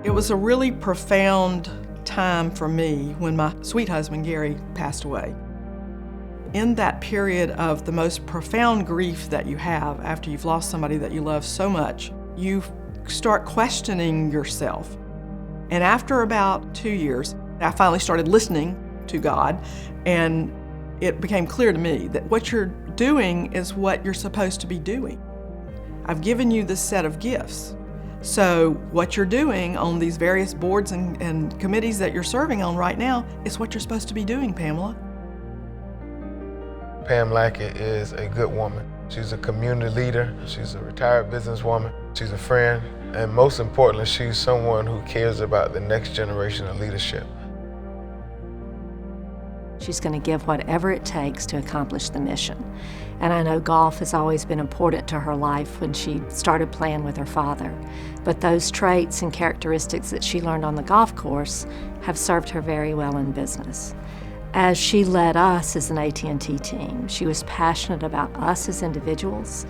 It was a really profound time for me when my sweet husband, Gary, passed away. In that period of the most profound grief that you have after you've lost somebody that you love so much, you start questioning yourself. And after about 2 years, I finally started listening to God, and it became clear to me that what you're doing is what you're supposed to be doing. I've given you this set of gifts. So what you're doing on these various boards and committees that you're serving on right now is what you're supposed to be doing, Pamela. Pam Lackey is a good woman. She's a community leader. She's a retired businesswoman. She's a friend. And most importantly, she's someone who cares about the next generation of leadership. She's going to give whatever it takes to accomplish the mission. And I know golf has always been important to her life when she started playing with her father. But those traits and characteristics that she learned on the golf course have served her very well in business. As she led us as an AT&T team, she was passionate about us as individuals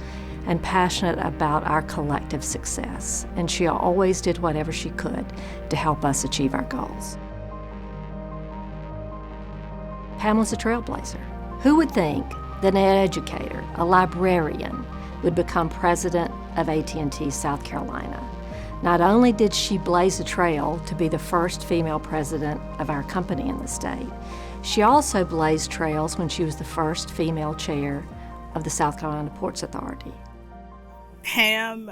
and passionate about our collective success. And she always did whatever she could to help us achieve our goals. Pamela's a trailblazer. Who would think that an educator, a librarian, would become president of AT&T South Carolina? Not only did she blaze a trail to be the first female president of our company in the state, she also blazed trails when she was the first female chair of the South Carolina Ports Authority. Pam,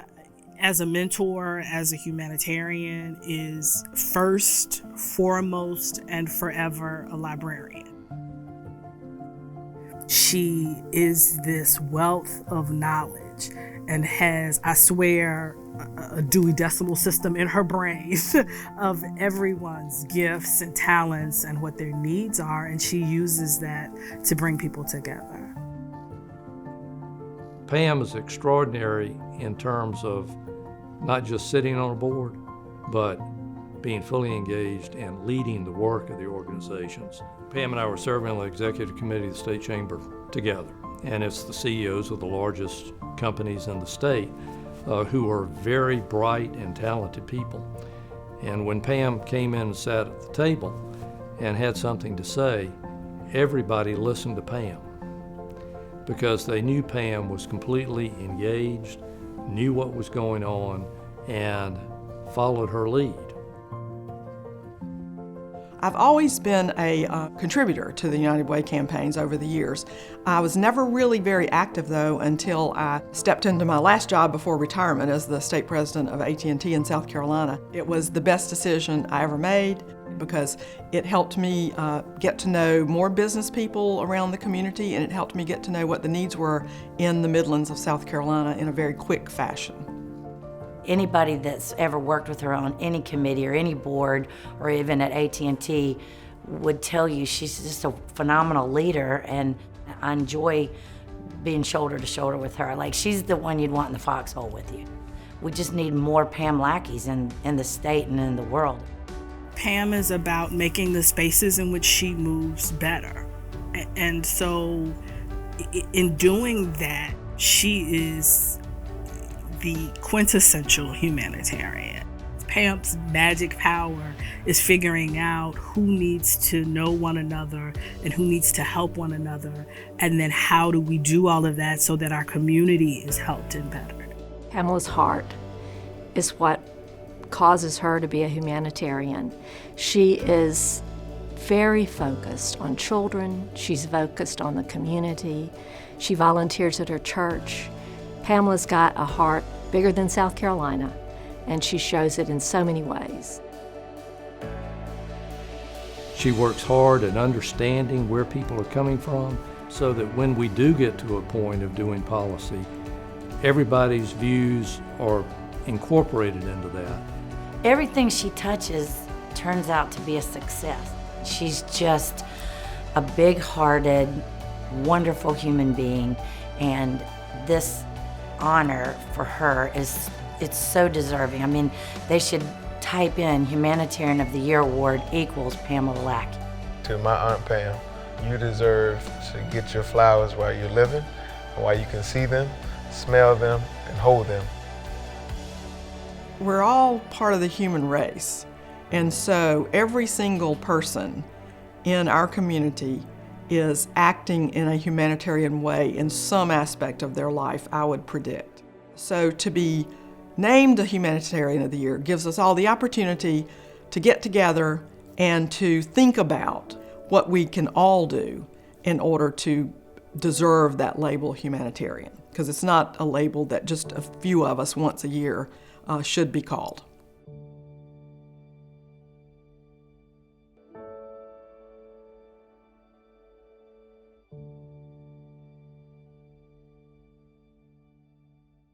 as a mentor, as a humanitarian, is first, foremost, and forever a librarian. She is this wealth of knowledge and has, I swear, a Dewey Decimal System in her brain of everyone's gifts and talents and what their needs are, and she uses that to bring people together. Pam is extraordinary in terms of not just sitting on a board, but being fully engaged and leading the work of the organizations. Pam and I were serving on the executive committee of the state chamber together, and it's the CEOs of the largest companies in the state who are very bright and talented people. And when Pam came in and sat at the table and had something to say, everybody listened to Pam because they knew Pam was completely engaged, knew what was going on, and followed her lead. I've always been a contributor to the United Way campaigns over the years. I was never really very active, though, until I stepped into my last job before retirement as the state president of AT&T in South Carolina. It was the best decision I ever made because it helped me get to know more business people around the community, and it helped me get to know what the needs were in the Midlands of South Carolina in a very quick fashion. Anybody that's ever worked with her on any committee or any board or even at AT&T would tell you she's just a phenomenal leader, and I enjoy being shoulder to shoulder with her. Like, she's the one you'd want in the foxhole with you. We just need more Pam Lackeys in the state and in the world. Pam is about making the spaces in which she moves better. And so in doing that, she is the quintessential humanitarian. Pam's magic power is figuring out who needs to know one another and who needs to help one another, and then how do we do all of that so that our community is helped and bettered. Pamela's heart is what causes her to be a humanitarian. She is very focused on children. She's focused on the community. She volunteers at her church. Pamela's got a heart bigger than South Carolina, and she shows it in so many ways. She works hard at understanding where people are coming from so that when we do get to a point of doing policy, everybody's views are incorporated into that. Everything she touches turns out to be a success. She's just a big-hearted, wonderful human being, and this honor for her it's so deserving. I mean, they should type in Humanitarian of the Year Award equals Pamela Lackey. To my Aunt Pam, you deserve to get your flowers while you're living, and while you can see them, smell them, and hold them. We're all part of the human race, and so every single person in our community is acting in a humanitarian way in some aspect of their life, I would predict. So to be named a Humanitarian of the Year gives us all the opportunity to get together and to think about what we can all do in order to deserve that label humanitarian, because it's not a label that just a few of us once a year should be called.